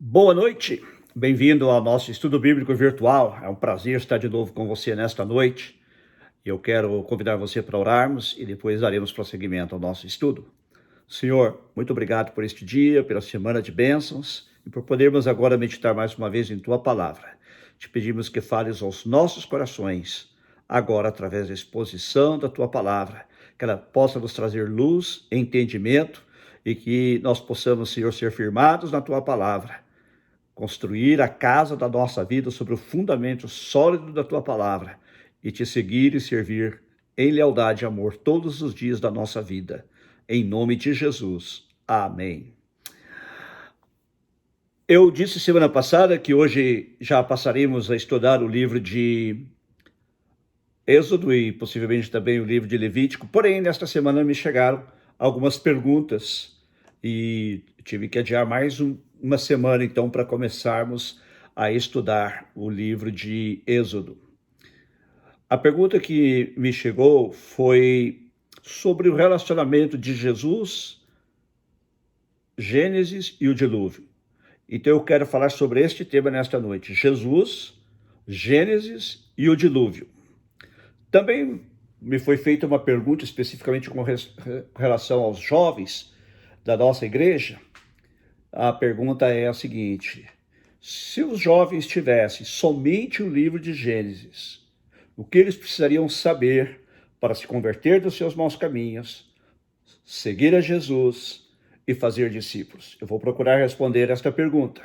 Boa noite, bem-vindo ao nosso estudo bíblico virtual. É um prazer estar de novo com você nesta noite. Eu quero convidar você para orarmos e depois daremos prosseguimento ao nosso estudo. Senhor, muito obrigado por este dia, pela semana de bênçãos e por podermos agora meditar mais uma vez em Tua palavra. Te pedimos que fales aos nossos corações, agora através da exposição da Tua palavra, que ela possa nos trazer luz, entendimento e que nós possamos, Senhor, ser firmados na Tua palavra, construir a casa da nossa vida sobre o fundamento sólido da Tua palavra e Te seguir e servir em lealdade e amor todos os dias da nossa vida. Em nome de Jesus. Amém. Eu disse semana passada que hoje já passaremos a estudar o livro de Êxodo e possivelmente também o livro de Levítico, porém nesta semana me chegaram algumas perguntas e tive que adiar mais uma semana então para começarmos a estudar o livro de Êxodo. A pergunta que me chegou foi sobre o relacionamento de Jesus, Gênesis e o dilúvio. Então eu quero falar sobre este tema nesta noite: Jesus, Gênesis e o dilúvio. Também me foi feita uma pergunta especificamente com relação aos jovens da nossa igreja. A pergunta é a seguinte: se os jovens tivessem somente o livro de Gênesis, o que eles precisariam saber para se converter dos seus maus caminhos, seguir a Jesus e fazer discípulos? Eu vou procurar responder esta pergunta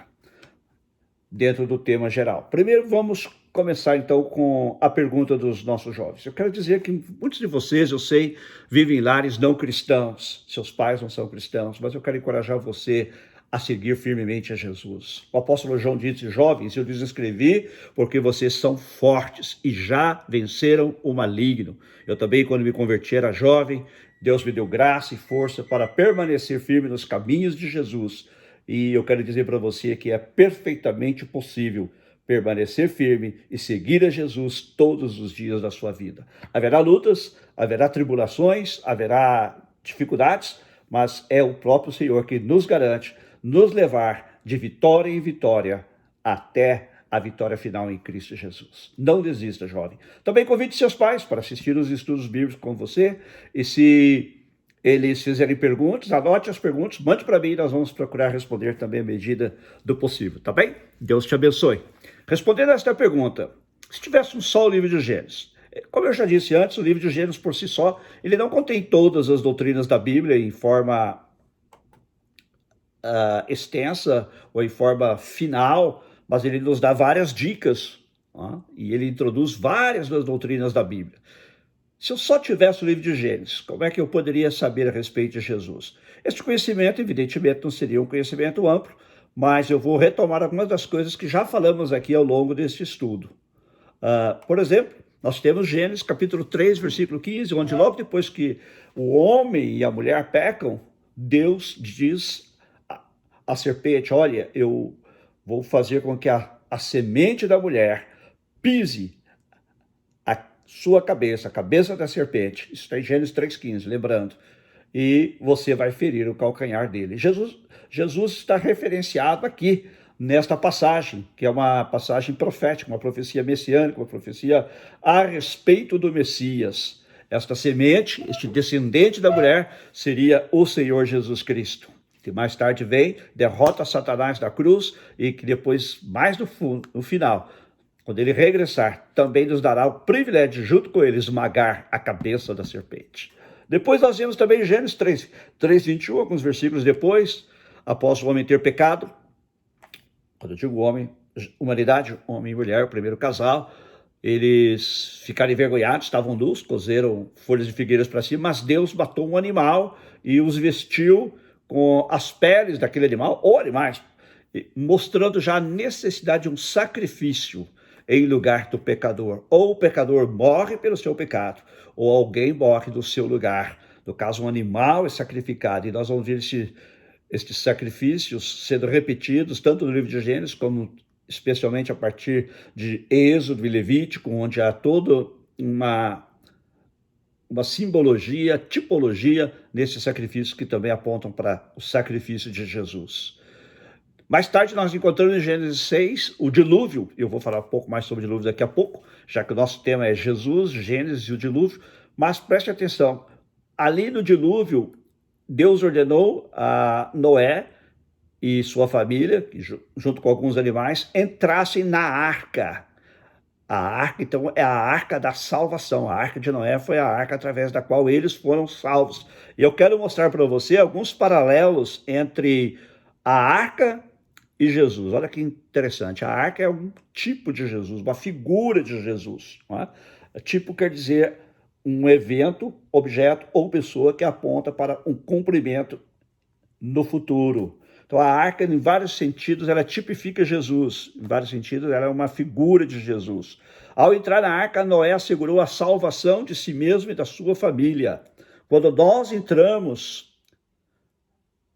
dentro do tema geral. Primeiro, vamos começar então com a pergunta dos nossos jovens. Eu quero dizer que muitos de vocês, eu sei, vivem em lares não cristãos, seus pais não são cristãos, mas eu quero encorajar você a seguir firmemente a Jesus. O apóstolo João disse: jovens, eu lhes escrevi porque vocês são fortes e já venceram o maligno. Eu também, quando me converti, era jovem. Deus me deu graça e força para permanecer firme nos caminhos de Jesus. E eu quero dizer para você que é perfeitamente possível permanecer firme e seguir a Jesus todos os dias da sua vida. Haverá lutas, haverá tribulações, haverá dificuldades, mas é o próprio Senhor que nos garante nos levar de vitória em vitória até a vitória final em Cristo Jesus. Não desista, jovem. Também convide seus pais para assistir os estudos bíblicos com você, e se eles fizerem perguntas, anote as perguntas, mande para mim e nós vamos procurar responder também à medida do possível, tá bem? Deus te abençoe. Respondendo a esta pergunta, se tivéssemos só o livro de Gênesis, como eu já disse antes, o livro de Gênesis por si só, ele não contém todas as doutrinas da Bíblia em forma extensa ou em forma final, mas ele nos dá várias dicas, e ele introduz várias das doutrinas da Bíblia. Se eu só tivesse o livro de Gênesis, como é que eu poderia saber a respeito de Jesus? Este conhecimento, evidentemente, não seria um conhecimento amplo, mas eu vou retomar algumas das coisas que já falamos aqui ao longo deste estudo. Por exemplo, nós temos Gênesis capítulo 3, versículo 15, onde logo depois que o homem e a mulher pecam, Deus diz à serpente: olha, eu vou fazer com que a semente da mulher pise a sua cabeça, a cabeça da serpente. Isso está em Gênesis 3,15, lembrando. E você vai ferir o calcanhar dele. Jesus está referenciado aqui nesta passagem, que é uma passagem profética, uma profecia messiânica, uma profecia a respeito do Messias. Esta semente, este descendente da mulher, seria o Senhor Jesus Cristo, que mais tarde vem, derrota Satanás da cruz e que depois, mais no final, quando ele regressar, também nos dará o privilégio de, junto com ele, esmagar a cabeça da serpente. Depois nós vemos também Gênesis 3:21, alguns versículos depois, após o homem ter pecado. Quando eu digo homem, humanidade, homem e mulher, o primeiro casal, eles ficaram envergonhados, estavam nus, cozeram folhas de figueiras para si, mas Deus matou um animal e os vestiu com as peles daquele animal, ou animais, mostrando já a necessidade de um sacrifício em lugar do pecador. Ou o pecador morre pelo seu pecado, ou alguém morre no seu lugar. No caso, um animal é sacrificado, e nós vamos ver estes sacrifícios sendo repetidos, tanto no livro de Gênesis, como especialmente a partir de Êxodo e Levítico, onde há toda uma simbologia, tipologia nesses sacrifícios que também apontam para o sacrifício de Jesus. Mais tarde nós encontramos em Gênesis 6 o dilúvio. Eu vou falar um pouco mais sobre o dilúvio daqui a pouco, já que o nosso tema é Jesus, Gênesis e o dilúvio. Mas preste atenção, ali no dilúvio, Deus ordenou a Noé e sua família, que junto com alguns animais, entrassem na arca. A arca, então, é a arca da salvação. A arca de Noé foi a arca através da qual eles foram salvos. E eu quero mostrar para você alguns paralelos entre a arca e Jesus. Olha que interessante. A arca é um tipo de Jesus, uma figura de Jesus. Não é? Tipo quer dizer um evento, objeto ou pessoa que aponta para um cumprimento no futuro. Então, a arca, em vários sentidos, ela tipifica Jesus. Em vários sentidos, ela é uma figura de Jesus. Ao entrar na arca, Noé assegurou a salvação de si mesmo e da sua família. Quando nós entramos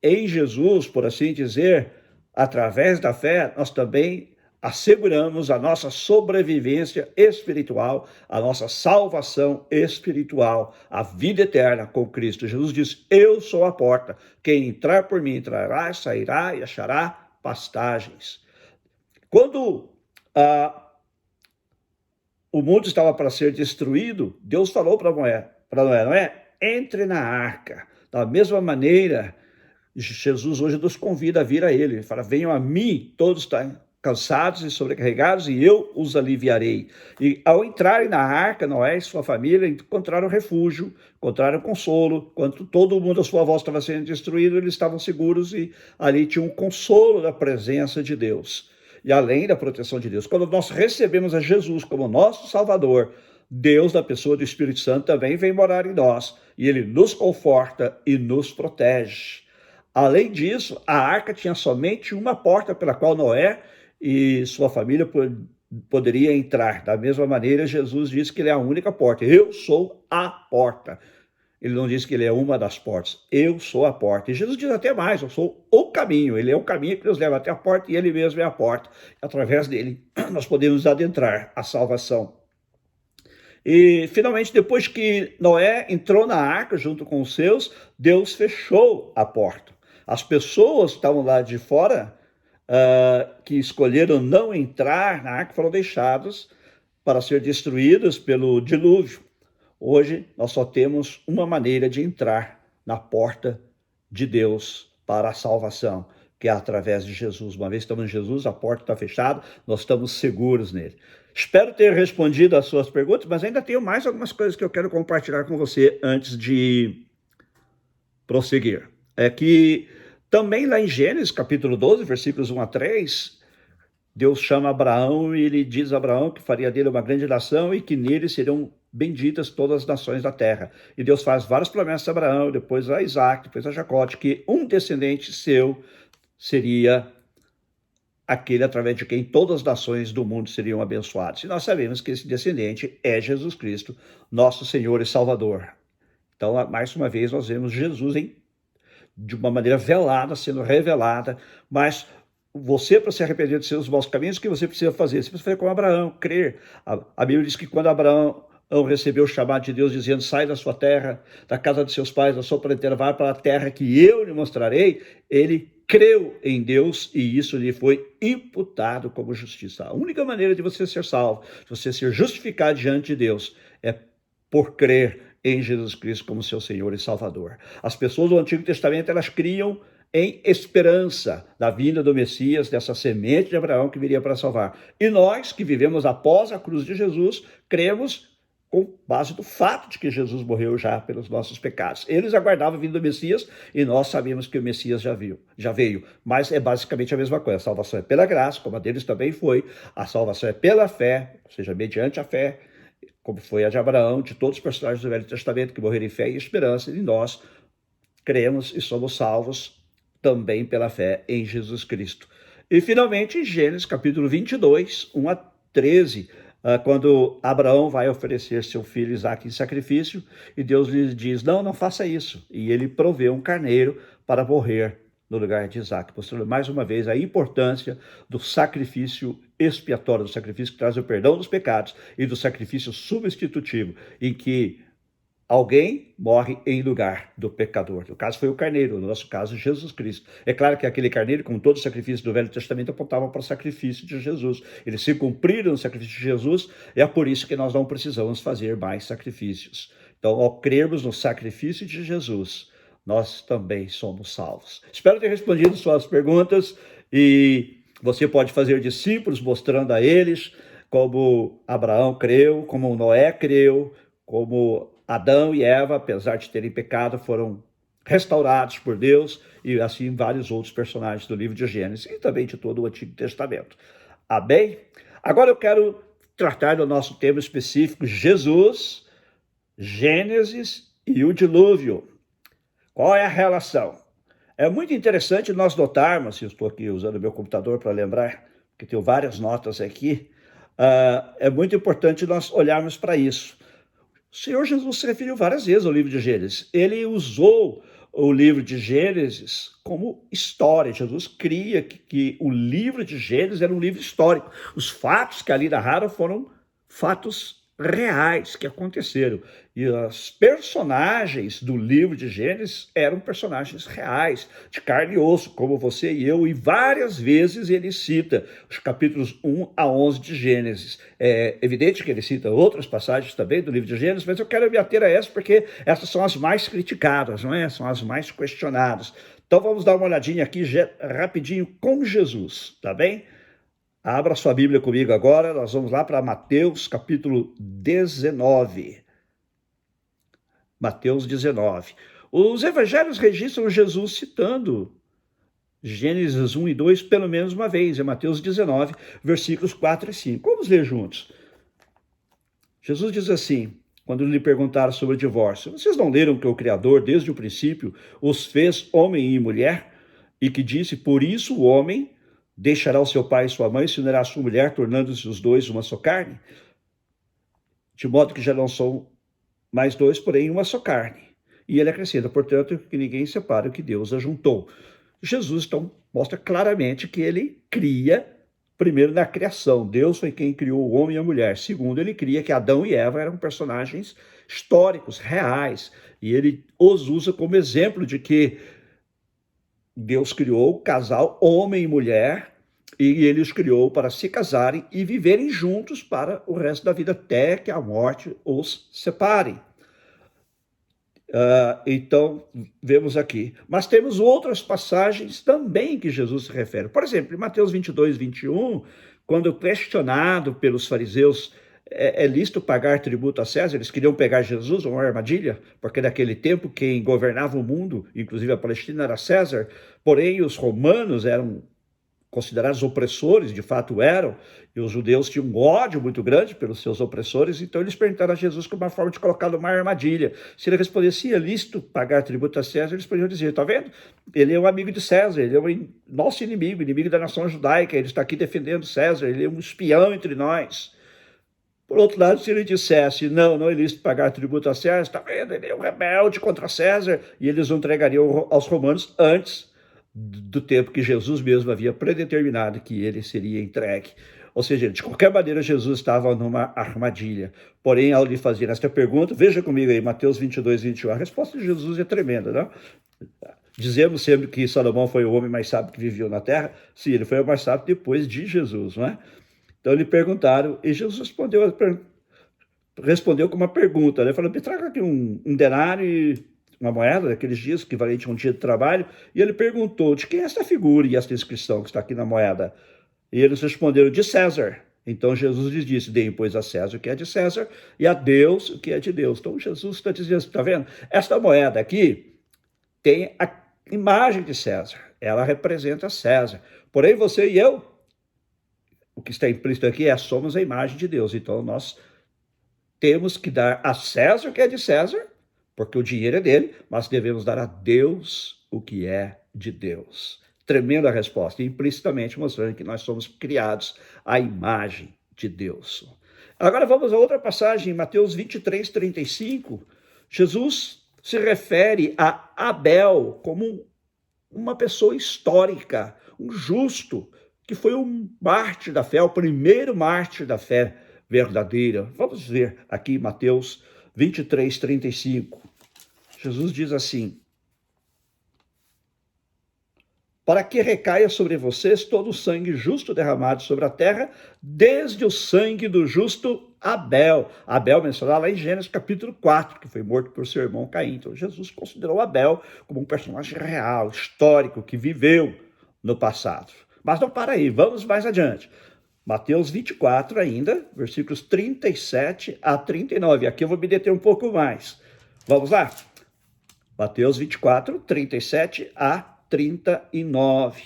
em Jesus, por assim dizer, através da fé, nós também asseguramos a nossa sobrevivência espiritual, a nossa salvação espiritual, a vida eterna com Cristo. Jesus diz: eu sou a porta, quem entrar por mim entrará, sairá e achará pastagens. Quando o mundo estava para ser destruído, Deus falou para Noé, Noé, entre na arca. Da mesma maneira, Jesus hoje nos convida a vir a ele. Ele fala: venham a mim, todos estão cansados e sobrecarregados, e eu os aliviarei. E ao entrarem na arca, Noé e sua família encontraram refúgio, encontraram consolo. Quando todo mundo à sua volta estava sendo destruído, eles estavam seguros e ali tinha um consolo da presença de Deus. E além da proteção de Deus, quando nós recebemos a Jesus como nosso Salvador, Deus, na pessoa do Espírito Santo, também vem morar em nós, e ele nos conforta e nos protege. Além disso, a arca tinha somente uma porta pela qual Noé e sua família poderia entrar. Da mesma maneira, Jesus disse que ele é a única porta. Eu sou a porta. Ele não disse que ele é uma das portas. Eu sou a porta. E Jesus diz até mais: eu sou o caminho. Ele é o caminho que nos leva até a porta e ele mesmo é a porta. Através dele, nós podemos adentrar a salvação. E, finalmente, depois que Noé entrou na arca junto com os seus, Deus fechou a porta. As pessoas que estavam lá de fora, que escolheram não entrar na arca, foram deixadas para ser destruídas pelo dilúvio. Hoje, nós só temos uma maneira de entrar na porta de Deus para a salvação, que é através de Jesus. Uma vez que estamos em Jesus, a porta está fechada, nós estamos seguros nele. Espero ter respondido às suas perguntas, mas ainda tenho mais algumas coisas que eu quero compartilhar com você antes de prosseguir. É que também lá em Gênesis, capítulo 12, versículos 1 a 3, Deus chama Abraão e ele diz a Abraão que faria dele uma grande nação e que nele seriam benditas todas as nações da terra. E Deus faz várias promessas a Abraão, depois a Isaac, depois a Jacó, de que um descendente seu seria aquele através de quem todas as nações do mundo seriam abençoadas. E nós sabemos que esse descendente é Jesus Cristo, nosso Senhor e Salvador. Então, mais uma vez, nós vemos Jesus de uma maneira velada, sendo revelada, mas você, para se arrepender dos seus maus caminhos, o que você precisa fazer? Você precisa fazer como Abraão, crer. A Bíblia diz que quando Abraão recebeu o chamado de Deus, dizendo: sai da sua terra, da casa de seus pais, da sua parentela, vai para a terra que eu lhe mostrarei, ele creu em Deus e isso lhe foi imputado como justiça. A única maneira de você ser salvo, de você ser justificado diante de Deus, é por crer em Jesus Cristo como seu Senhor e Salvador. As pessoas do Antigo Testamento, elas criam em esperança da vinda do Messias, dessa semente de Abraão que viria para salvar. E nós, que vivemos após a cruz de Jesus, cremos com base do fato de que Jesus morreu já pelos nossos pecados. Eles aguardavam a vinda do Messias e nós sabemos que o Messias já veio. Mas é basicamente a mesma coisa. A salvação é pela graça, como a deles também foi. A salvação é pela fé, ou seja, mediante a fé, como foi a de Abraão, de todos os personagens do Velho Testamento que morreram em fé e esperança. E nós cremos e somos salvos também pela fé em Jesus Cristo. E finalmente, em Gênesis capítulo 22, 1 a 13, quando Abraão vai oferecer seu filho Isaque em sacrifício, e Deus lhe diz: não faça isso. E ele provê um carneiro para morrer no lugar de Isaque, mostrando mais uma vez a importância do sacrifício expiatório, do sacrifício que traz o perdão dos pecados, e do sacrifício substitutivo, em que Alguém morre em lugar do pecador. No caso foi o carneiro, no nosso caso Jesus Cristo. É claro que aquele carneiro, como todos os sacrifícios do Velho Testamento, apontavam para o sacrifício de Jesus. Eles se cumpriram no sacrifício de Jesus, e é por isso que nós não precisamos fazer mais sacrifícios. Então, ao crermos no sacrifício de Jesus, nós também somos salvos. Espero ter respondido suas perguntas, e você pode fazer discípulos mostrando a eles como Abraão creu, como Noé creu, como Adão e Eva, apesar de terem pecado, foram restaurados por Deus, e assim vários outros personagens do livro de Gênesis e também de todo o Antigo Testamento. Amém? Agora eu quero tratar do nosso tema específico, Jesus, Gênesis e o dilúvio. Qual é a relação? É muito interessante nós notarmos, eu estou aqui usando meu computador para lembrar, que tenho várias notas aqui, é muito importante nós olharmos para isso. O Senhor Jesus se referiu várias vezes ao livro de Gênesis. Ele usou o livro de Gênesis como história. Jesus cria que o livro de Gênesis era um livro histórico. Os fatos que ali narraram foram fatos reais que aconteceram. E os personagens do livro de Gênesis eram personagens reais, de carne e osso, como você e eu, e várias vezes ele cita os capítulos 1 a 11 de Gênesis. É evidente que ele cita outras passagens também do livro de Gênesis, mas eu quero me ater a essa porque essas são as mais criticadas, não é? São as mais questionadas. Então vamos dar uma olhadinha aqui rapidinho com Jesus, tá bem? Abra sua Bíblia comigo agora, nós vamos lá para Mateus capítulo 19. Mateus 19. Os evangelhos registram Jesus citando Gênesis 1 e 2 pelo menos uma vez, é Mateus 19, versículos 4 e 5. Vamos ler juntos. Jesus diz assim, quando lhe perguntaram sobre o divórcio: vocês não leram que o Criador, desde o princípio, os fez homem e mulher? E que disse, por isso o homem deixará o seu pai e sua mãe, se unirá à sua mulher, tornando-se os dois uma só carne? De modo que já não são mais dois, porém uma só carne. E ele acrescenta, portanto, que ninguém separa o que Deus ajuntou. Jesus, então, mostra claramente que ele cria, primeiro, na criação. Deus foi quem criou o homem e a mulher. Segundo, ele cria que Adão e Eva eram personagens históricos, reais. E ele os usa como exemplo de que Deus criou o casal homem e mulher, e ele os criou para se casarem e viverem juntos para o resto da vida, até que a morte os separe. Então, vemos aqui. Mas temos outras passagens também que Jesus se refere. Por exemplo, em Mateus 22, 21, quando questionado pelos fariseus, é lícito pagar tributo a César? Eles queriam pegar Jesus, uma armadilha, porque naquele tempo quem governava o mundo, inclusive a Palestina, era César, porém os romanos eram considerados opressores, de fato eram, e os judeus tinham um ódio muito grande pelos seus opressores, então eles perguntaram a Jesus como uma forma de colocar numa armadilha. Se ele respondesse, sim, é lícito pagar tributo a César, eles podiam dizer, tá vendo? Ele é um amigo de César, ele é nosso inimigo, inimigo da nação judaica, ele está aqui defendendo César, ele é um espião entre nós. Por outro lado, se ele dissesse, não é lícito pagar tributo a César, está vendo? Ele é um rebelde contra César, e eles o entregariam aos romanos antes do tempo que Jesus mesmo havia predeterminado que ele seria entregue. Ou seja, de qualquer maneira, Jesus estava numa armadilha. Porém, ao lhe fazer esta pergunta, veja comigo aí, Mateus 22, 21, a resposta de Jesus é tremenda, não? Dizemos sempre que Salomão foi o homem mais sábio que viveu na terra. Sim, ele foi o mais sábio depois de Jesus, não é? Então, lhe perguntaram, e Jesus respondeu com uma pergunta, né? Falou, me traga aqui um denário e uma moeda daqueles dias, equivalente a um dia de trabalho, e ele perguntou, de quem é esta figura e esta inscrição que está aqui na moeda? E eles responderam, de César. Então Jesus lhes disse, deem, pois, a César o que é de César, e a Deus o que é de Deus. Então Jesus está dizendo, está vendo? Esta moeda aqui tem a imagem de César, ela representa César. Porém, você e eu, o que está implícito aqui somos a imagem de Deus. Então nós temos que dar a César o que é de César, porque o dinheiro é dele, mas devemos dar a Deus o que é de Deus. Tremenda resposta, implicitamente mostrando que nós somos criados à imagem de Deus. Agora vamos a outra passagem, em Mateus 23, 35. Jesus se refere a Abel como uma pessoa histórica, um justo, que foi um mártir da fé, o primeiro mártir da fé verdadeira. Vamos ver aqui Mateus 23, 35. Jesus diz assim: para que recaia sobre vocês todo o sangue justo derramado sobre a terra, desde o sangue do justo Abel. Abel mencionado lá em Gênesis capítulo 4, que foi morto por seu irmão Caim. Então Jesus considerou Abel como um personagem real, histórico, que viveu no passado. Mas não para aí, vamos mais adiante. Mateus 24 ainda, versículos 37 a 39. Aqui eu vou me deter um pouco mais. Vamos lá? Mateus 24, 37 a 39.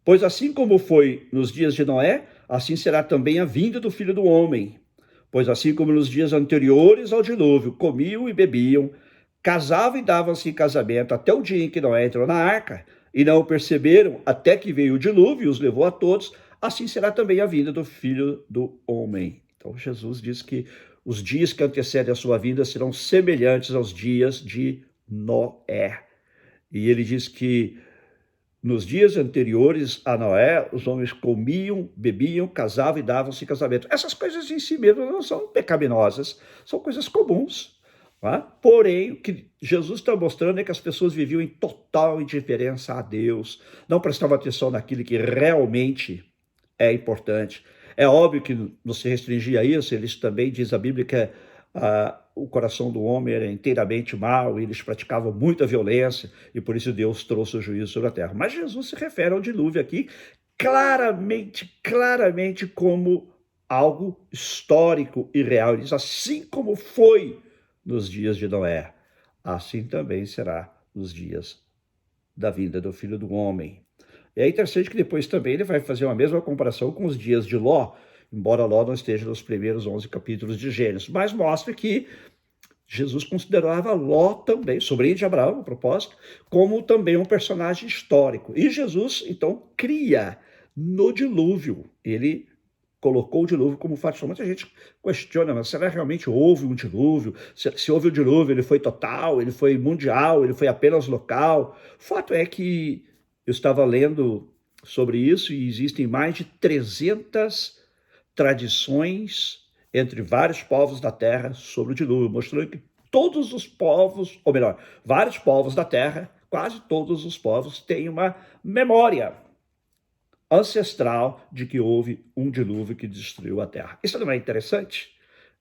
Pois assim como foi nos dias de Noé, assim será também a vinda do Filho do Homem. Pois assim como nos dias anteriores ao dilúvio, comiam e bebiam, casavam e davam-se em casamento até o dia em que Noé entrou na arca, e não o perceberam até que veio o dilúvio e os levou a todos, assim será também a vinda do Filho do Homem. Então Jesus diz que os dias que antecedem a sua vinda serão semelhantes aos dias de Noé. E ele diz que nos dias anteriores a Noé, os homens comiam, bebiam, casavam e davam-se em casamento. Essas coisas em si mesmas não são pecaminosas, são coisas comuns. Tá? Porém, o que Jesus está mostrando é que as pessoas viviam em total indiferença a Deus, não prestavam atenção naquilo que realmente é importante. É óbvio que não se restringia a isso, eles também diz a Bíblia que o coração do homem era inteiramente mau, e eles praticavam muita violência, e por isso Deus trouxe o juízo sobre a terra. Mas Jesus se refere ao dilúvio aqui claramente como algo histórico e real. Ele diz, assim como foi nos dias de Noé, assim também será nos dias da vinda do Filho do Homem. E é interessante que depois também ele vai fazer uma mesma comparação com os dias de Ló, embora Ló não esteja nos primeiros 11 capítulos de Gênesis, mas mostra que Jesus considerava Ló também, sobrinho de Abraão, a propósito, como também um personagem histórico. E Jesus, então, cria no dilúvio. Ele colocou o dilúvio como fato. Muita gente questiona, mas será que realmente houve um dilúvio? Se houve um dilúvio, ele foi total, ele foi mundial, ele foi apenas local? O fato é que eu estava lendo sobre isso e existem mais de 300 tradições entre vários povos da terra sobre o dilúvio, mostrando que todos os povos, ou melhor, vários povos da terra, quase todos os povos, têm uma memória ancestral de que houve um dilúvio que destruiu a terra. Isso não é interessante?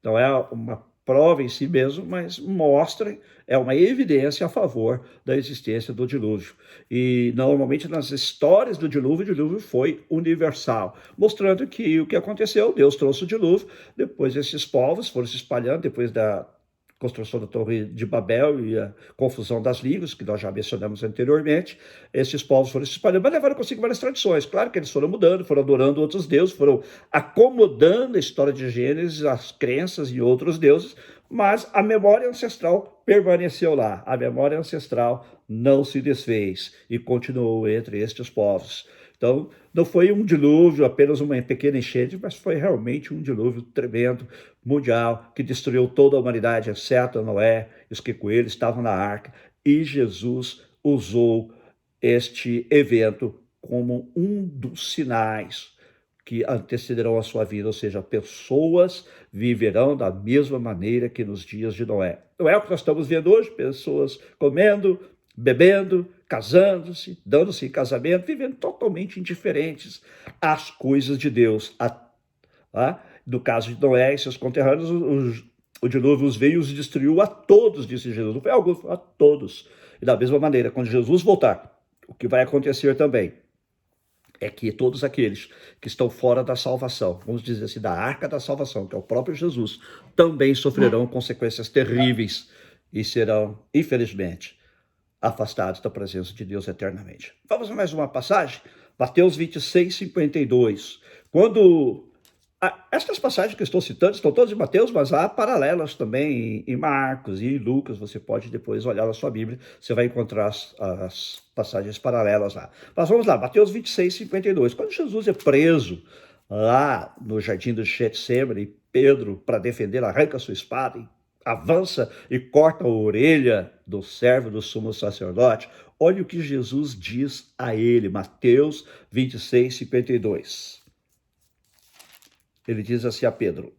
Não é uma prova em si mesmo, mas mostra, é uma evidência a favor da existência do dilúvio. E normalmente nas histórias do dilúvio, o dilúvio foi universal, mostrando que o que aconteceu, Deus trouxe o dilúvio, depois esses povos foram se espalhando, depois da construção da Torre de Babel e a confusão das línguas, que nós já mencionamos anteriormente, esses povos foram se espalhando, mas levaram consigo várias tradições. Claro que eles foram mudando, foram adorando outros deuses, foram acomodando a história de Gênesis, as crenças em outros deuses, mas a memória ancestral permaneceu lá. A memória ancestral não se desfez e continuou entre estes povos. Então, não foi um dilúvio, apenas uma pequena enchente, mas foi realmente um dilúvio tremendo, mundial, que destruiu toda a humanidade, exceto Noé e os que com ele estavam na arca. E Jesus usou este evento como um dos sinais que antecederão a sua vida, ou seja, pessoas viverão da mesma maneira que nos dias de Noé. Não é o que nós estamos vendo hoje, pessoas comendo, bebendo, casando-se, dando-se em casamento, vivendo totalmente indiferentes às coisas de Deus. No caso de Noé e seus conterrâneos, o dilúvio os veio e os destruiu a todos, disse Jesus. Não foi alguns, foi a todos. E da mesma maneira, quando Jesus voltar, o que vai acontecer também é que todos aqueles que estão fora da salvação, vamos dizer assim, da arca da salvação, que é o próprio Jesus, também sofrerão consequências terríveis e serão, infelizmente, afastados da presença de Deus eternamente. Vamos a mais uma passagem? Mateus 26, 52. Quando estas passagens que eu estou citando estão todas em Mateus, mas há paralelas também em Marcos e em Lucas. Você pode depois olhar na sua Bíblia, você vai encontrar as passagens paralelas lá. Mas vamos lá, Mateus 26, 52. Quando Jesus é preso lá no jardim do Getsemane, Pedro, para defender, arranca sua espada e avança e corta a orelha do servo do sumo sacerdote. Olha o que Jesus diz a ele, Mateus 26, 52. Ele diz assim a Pedro: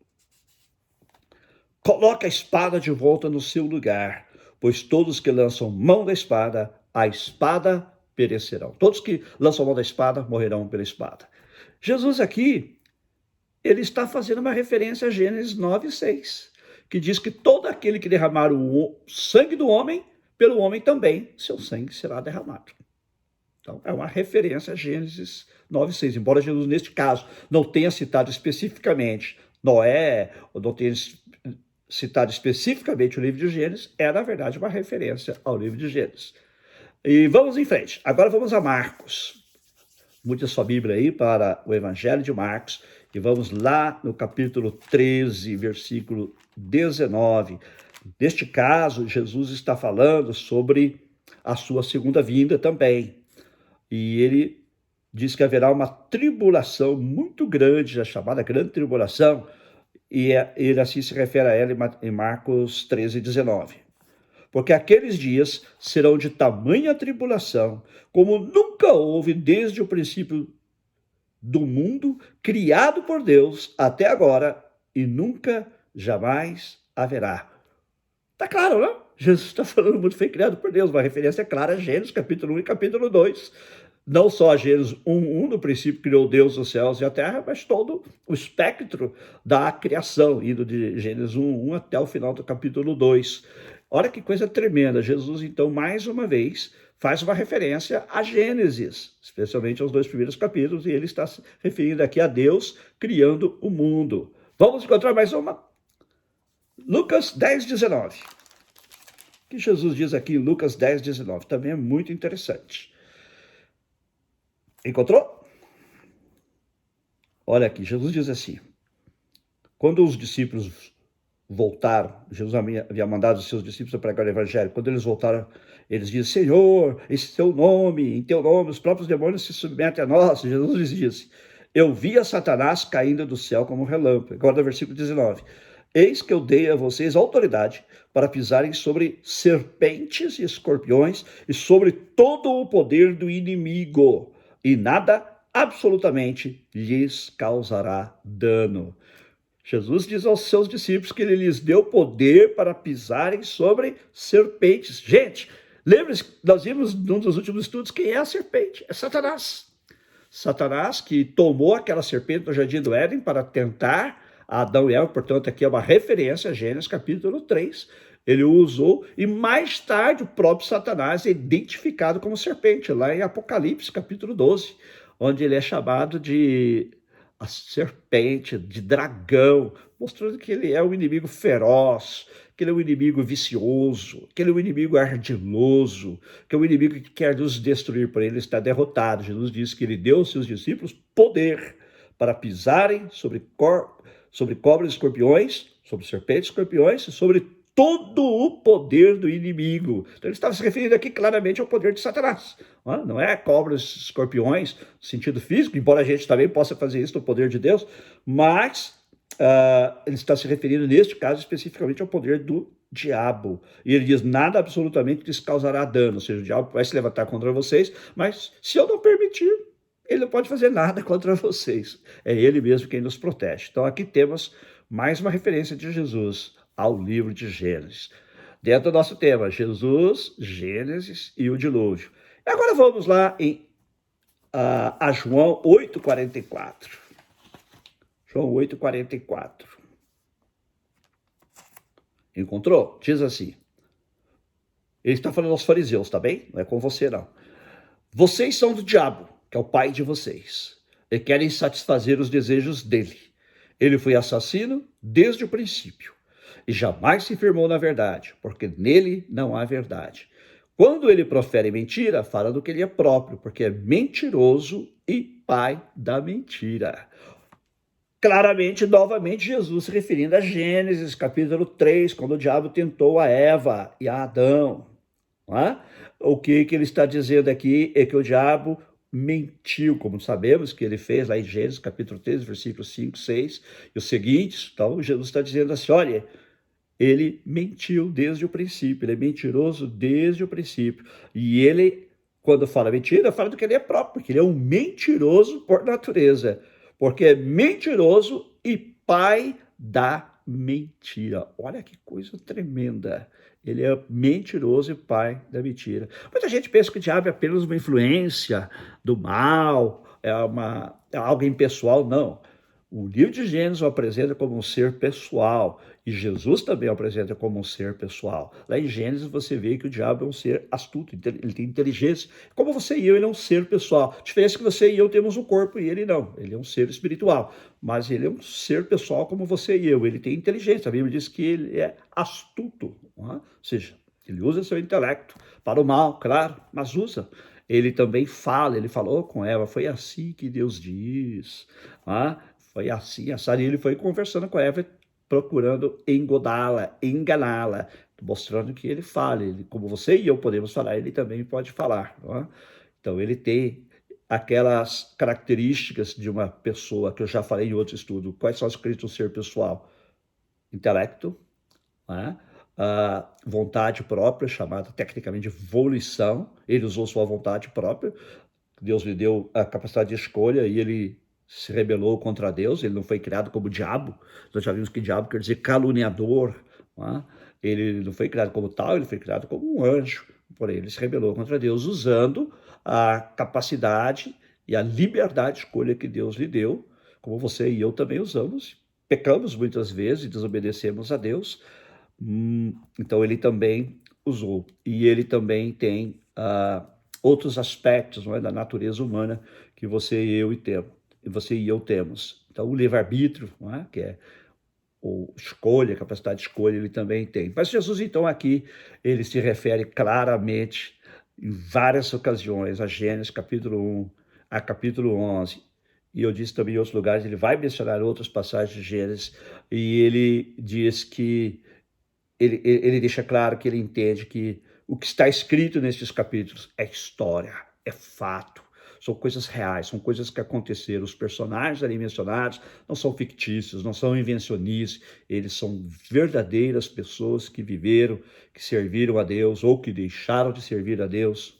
Coloque a espada de volta no seu lugar, pois todos que lançam mão da espada, a espada perecerão. Todos que lançam mão da espada morrerão pela espada. Jesus aqui, ele está fazendo uma referência a Gênesis 9:6, que diz que todo aquele que derramar o sangue do homem, pelo homem também seu sangue será derramado. Então, é uma referência a Gênesis 9:6, embora Jesus, neste caso, não tenha citado especificamente Noé, ou não tenha citado especificamente o livro de Gênesis, é, na verdade, uma referência ao livro de Gênesis. E vamos em frente. Agora vamos a Marcos. Mude a sua Bíblia aí para o Evangelho de Marcos e vamos lá no capítulo 13, versículo 19. Neste caso, Jesus está falando sobre a sua segunda vinda também. E ele diz que haverá uma tribulação muito grande, a chamada grande tribulação, e ele assim se refere a ela em Marcos 13, 19. Porque aqueles dias serão de tamanha tribulação, como nunca houve desde o princípio do mundo, criado por Deus até agora, e nunca, jamais haverá. Tá claro, né? Jesus está falando, o mundo foi criado por Deus, uma referência clara a Gênesis, capítulo 1 e capítulo 2. Não só a Gênesis 1:1, no princípio criou Deus os céus e a terra, mas todo o espectro da criação, indo de Gênesis 1:1 até o final do capítulo 2. Olha que coisa tremenda. Jesus, então, mais uma vez, faz uma referência a Gênesis, especialmente aos 2 primeiros capítulos, e ele está se referindo aqui a Deus criando o mundo. Vamos encontrar mais uma? Lucas 10:19. O que Jesus diz aqui em Lucas 10:19 também é muito interessante. Encontrou? Olha aqui, Jesus diz assim: quando os discípulos voltaram, Jesus havia mandado os seus discípulos a pregar o evangelho. Quando eles voltaram, eles dizem: Senhor, em teu nome, os próprios demônios se submetem a nós. Jesus lhes disse: eu vi a Satanás caindo do céu como um relâmpago. Agora no versículo 19: eis que eu dei a vocês autoridade para pisarem sobre serpentes e escorpiões e sobre todo o poder do inimigo, e nada absolutamente lhes causará dano. Jesus diz aos seus discípulos que ele lhes deu poder para pisarem sobre serpentes. Gente, lembre-se, nós vimos num dos últimos estudos quem é a serpente, é Satanás. Satanás que tomou aquela serpente no Jardim do Éden para tentar Adão e Eva, portanto aqui é uma referência a Gênesis capítulo 3. Ele o usou e mais tarde o próprio Satanás é identificado como serpente, lá em Apocalipse capítulo 12, onde ele é chamado de a serpente, de dragão, mostrando que ele é um inimigo feroz, que ele é um inimigo vicioso, que ele é um inimigo ardiloso, que é um inimigo que quer nos destruir, porém ele está derrotado. Jesus disse que ele deu aos seus discípulos poder para pisarem sobre cobras e escorpiões, sobre serpentes e escorpiões, e sobre todo o poder do inimigo. Então ele estava se referindo aqui claramente ao poder de Satanás. Não é cobras, escorpiões, no sentido físico, embora a gente também possa fazer isso no poder de Deus, mas ele está se referindo, neste caso, especificamente ao poder do diabo. E ele diz: nada absolutamente lhes causará dano, ou seja, o diabo vai se levantar contra vocês, mas se eu não permitir, ele não pode fazer nada contra vocês. É ele mesmo quem nos protege. Então aqui temos mais uma referência de Jesus ao livro de Gênesis. Dentro do nosso tema, Jesus, Gênesis e o dilúvio. E agora vamos lá a João 8:44. João 8:44. Encontrou? Diz assim. Ele está falando aos fariseus, tá bem? Não é com você, não. Vocês são do diabo, que é o pai de vocês, e querem satisfazer os desejos dele. Ele foi assassino desde o princípio e jamais se firmou na verdade, porque nele não há verdade. Quando ele profere mentira, fala do que ele é próprio, porque é mentiroso e pai da mentira. Claramente, novamente, Jesus se referindo a Gênesis, capítulo 3, quando o diabo tentou a Eva e a Adão. Não é? O que ele está dizendo aqui é que o diabo mentiu, como sabemos que ele fez lá em Gênesis, capítulo 3, versículos 5, 6, e os seguintes. Então, Jesus está dizendo assim, olha, ele mentiu desde o princípio, ele é mentiroso desde o princípio. E ele, quando fala mentira, fala do que ele é próprio, porque ele é um mentiroso por natureza, porque é mentiroso e pai da mentira. Olha que coisa tremenda. Ele é mentiroso e pai da mentira. Muita gente pensa que o diabo é apenas uma influência do mal, é algo impessoal. Não. O livro de Gênesis o apresenta como um ser pessoal, e Jesus também o apresenta como um ser pessoal. Lá em Gênesis você vê que o diabo é um ser astuto, ele tem inteligência. Como você e eu, ele é um ser pessoal. A diferença é que você e eu temos um corpo e ele não. Ele é um ser espiritual, mas ele é um ser pessoal como você e eu. Ele tem inteligência. A Bíblia diz que ele é astuto, não é? Ou seja, ele usa seu intelecto para o mal, claro, mas usa. Ele também fala, ele falou com Eva, foi assim que Deus diz, foi assim, assado, e ele foi conversando com Eva, procurando engodá-la, enganá-la, mostrando que ele fala, ele, como você e eu podemos falar, ele também pode falar, não é? Então ele tem aquelas características de uma pessoa, que eu já falei em outro estudo. Quais são as características do ser pessoal? Intelecto, né? Vontade própria, chamada tecnicamente de volição. Ele usou sua vontade própria. Deus lhe deu a capacidade de escolha e ele se rebelou contra Deus. Ele não foi criado como diabo. Nós já vimos que diabo quer dizer caluniador, né? Ele não foi criado como tal, ele foi criado como um anjo. Porém, ele se rebelou contra Deus usando a capacidade e a liberdade de escolha que Deus lhe deu, como você e eu também usamos. Pecamos muitas vezes e desobedecemos a Deus. Então ele também usou. E ele também tem outros aspectos, não é, da natureza humana que você e eu temos. Então o livre-arbítrio, não é, que é ou escolha, capacidade de escolha, ele também tem. Mas Jesus, então, aqui, ele se refere claramente, em várias ocasiões, a Gênesis capítulo 1, a capítulo 11, e eu disse também em outros lugares, ele vai mencionar outras passagens de Gênesis, e ele diz que, ele deixa claro que ele entende que o que está escrito nesses capítulos é história, é fato, são coisas reais, são coisas que aconteceram. Os personagens ali mencionados não são fictícios, não são invencionistas, eles são verdadeiras pessoas que viveram, que serviram a Deus ou que deixaram de servir a Deus,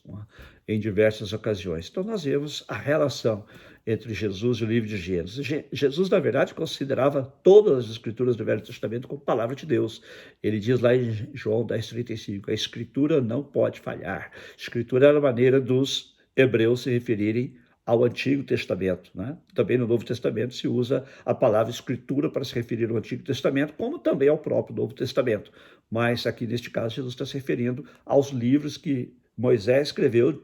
em diversas ocasiões. Então nós vemos a relação entre Jesus e o livro de Gênesis. Jesus, na verdade, considerava todas as escrituras do Velho Testamento como palavra de Deus. Ele diz lá em João 10,35, a escritura não pode falhar. A escritura era a maneira dos hebreus se referirem ao Antigo Testamento, né? Também no Novo Testamento se usa a palavra escritura para se referir ao Antigo Testamento, como também ao próprio Novo Testamento. Mas aqui, neste caso, Jesus está se referindo aos livros que Moisés escreveu,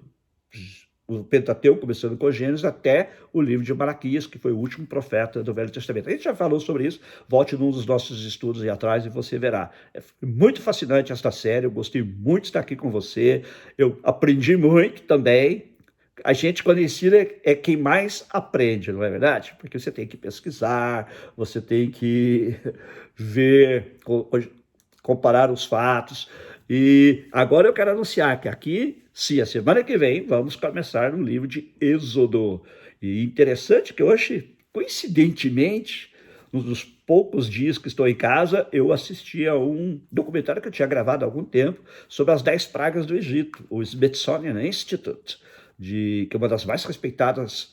o Pentateuco, começando com Gênesis, até o livro de Malaquias, que foi o último profeta do Velho Testamento. A gente já falou sobre isso, volte num dos nossos estudos aí atrás e você verá. É muito fascinante esta série, eu gostei muito de estar aqui com você, eu aprendi muito também. A gente, quando ensina, é quem mais aprende, não é verdade? Porque você tem que pesquisar, você tem que ver, comparar os fatos. E agora eu quero anunciar que aqui, sim, a semana que vem, vamos começar no livro de Êxodo. E interessante que hoje, coincidentemente, um dos poucos dias que estou em casa, eu assisti a um documentário que eu tinha gravado há algum tempo sobre as 10 pragas do Egito, o Smithsonian Institute, que é uma das mais respeitadas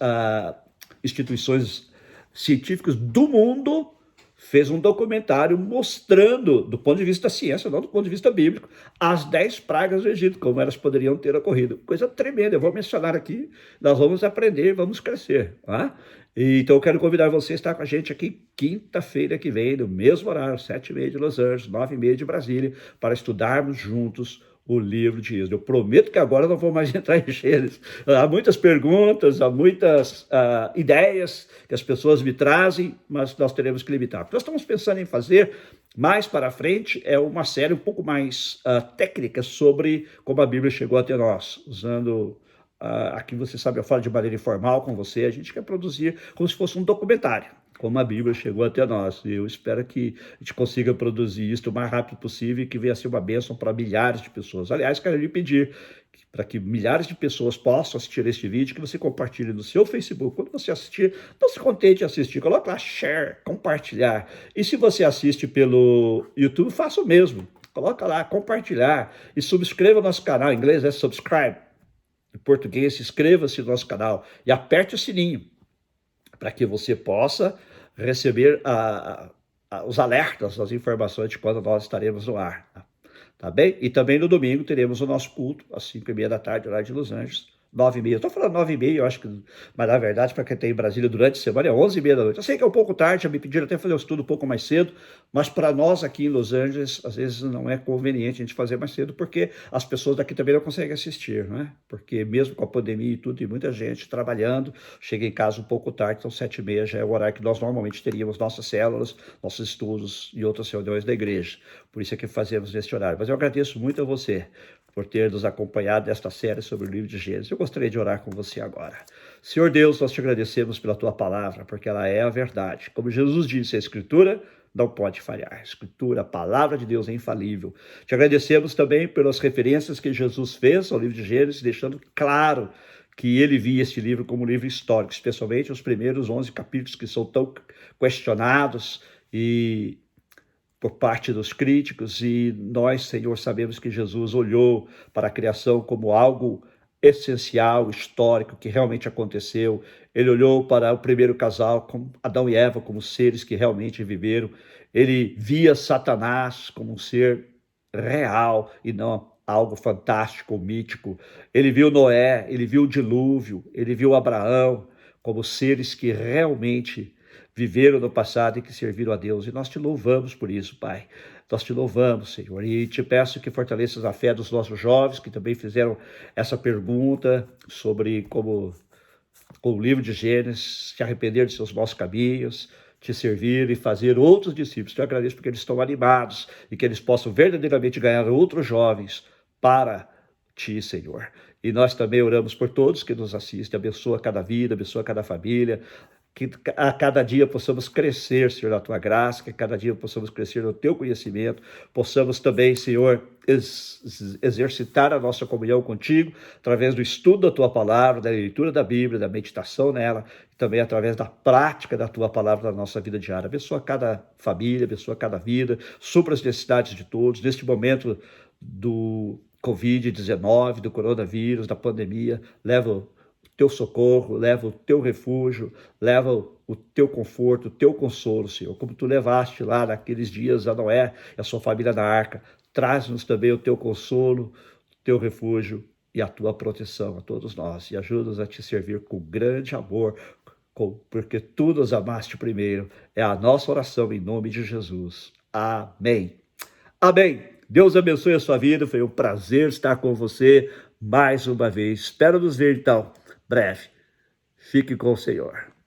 instituições científicas do mundo, fez um documentário mostrando, do ponto de vista da ciência, não do ponto de vista bíblico, as 10 pragas do Egito, como elas poderiam ter ocorrido. Coisa tremenda, eu vou mencionar aqui, nós vamos aprender, vamos crescer. Tá? Então eu quero convidar você a estar com a gente aqui quinta-feira que vem, no mesmo horário, 7h30 de Los Angeles, 9h30 de Brasília, para estudarmos juntos o livro de Êxodo. Eu prometo que agora não vou mais entrar em Gênesis. Há muitas perguntas, há muitas ideias que as pessoas me trazem, mas nós teremos que limitar. O que nós estamos pensando em fazer mais para frente é uma série um pouco mais técnica sobre como a Bíblia chegou até nós, usando... aqui você sabe, eu falo de maneira informal com você, a gente quer produzir como se fosse um documentário, como a Bíblia chegou até nós. E eu espero que a gente consiga produzir isso o mais rápido possível e que venha a ser uma bênção para milhares de pessoas. Aliás, quero lhe pedir para que milhares de pessoas possam assistir este vídeo, que você compartilhe no seu Facebook. Quando você assistir, não se contente em assistir, coloque lá share, compartilhar. E se você assiste pelo YouTube, faça o mesmo. Coloca lá, compartilhar e subscreva o nosso canal. Em inglês é subscribe. Em português, inscreva-se no nosso canal e aperte o sininho para que você possa receber os alertas, as informações de quando nós estaremos no ar. Tá bem? E também no domingo teremos o nosso culto, às 5h30 da tarde, horário de Los Angeles. 9h30, estou falando 9h30, eu acho que, mas na verdade, para quem tem em Brasília durante a semana, é 11h30 da noite. Eu sei que é um pouco tarde, já me pediram até fazer o estudo um pouco mais cedo, mas para nós aqui em Los Angeles, às vezes não é conveniente a gente fazer mais cedo, porque as pessoas daqui também não conseguem assistir, né? Porque mesmo com a pandemia e tudo, tem muita gente trabalhando, chega em casa um pouco tarde, então 7h30 já é o horário que nós normalmente teríamos nossas células, nossos estudos e outras reuniões da igreja. Por isso é que fazemos nesse horário. Mas eu agradeço muito a você por ter nos acompanhado nesta série sobre o livro de Gênesis. Eu gostaria de orar com você agora. Senhor Deus, nós te agradecemos pela tua palavra, porque ela é a verdade. Como Jesus disse, a Escritura não pode falhar. A Escritura, a palavra de Deus é infalível. Te agradecemos também pelas referências que Jesus fez ao livro de Gênesis, deixando claro que ele via este livro como um livro histórico, especialmente os primeiros 11 capítulos que são tão questionados e por parte dos críticos, e nós, Senhor, sabemos que Jesus olhou para a criação como algo essencial, histórico, que realmente aconteceu. Ele olhou para o primeiro casal, como Adão e Eva, como seres que realmente viveram. Ele via Satanás como um ser real e não algo fantástico, mítico. Ele viu Noé, ele viu o dilúvio, ele viu Abraão como seres que realmente viveram no passado e que serviram a Deus. E nós te louvamos por isso, Pai. Nós te louvamos, Senhor, e te peço que fortaleças a fé dos nossos jovens, que também fizeram essa pergunta sobre como, com o livro de Gênesis, se arrepender de seus maus caminhos, te servir e fazer outros discípulos. Te agradeço porque eles estão animados e que eles possam verdadeiramente ganhar outros jovens para ti, Senhor. E nós também oramos por todos que nos assistem. Abençoa cada vida, abençoa cada família, que a cada dia possamos crescer, Senhor, na tua graça, que a cada dia possamos crescer no teu conhecimento, possamos também, Senhor, exercitar a nossa comunhão contigo, através do estudo da tua palavra, da leitura da Bíblia, da meditação nela, e também através da prática da tua palavra na nossa vida diária. Abençoa cada família, abençoa cada vida, supra as necessidades de todos, neste momento do Covid-19, do coronavírus, da pandemia, leva teu socorro, leva o teu refúgio, leva o teu conforto, o teu consolo, Senhor. Como tu levaste lá naqueles dias a Noé e a sua família na arca, traz-nos também o teu consolo, o teu refúgio e a tua proteção a todos nós. E ajuda-nos a te servir com grande amor, porque tu nos amaste primeiro. É a nossa oração em nome de Jesus. Amém. Amém. Deus abençoe a sua vida. Foi um prazer estar com você mais uma vez. Espero nos ver então breve. Fique com o Senhor.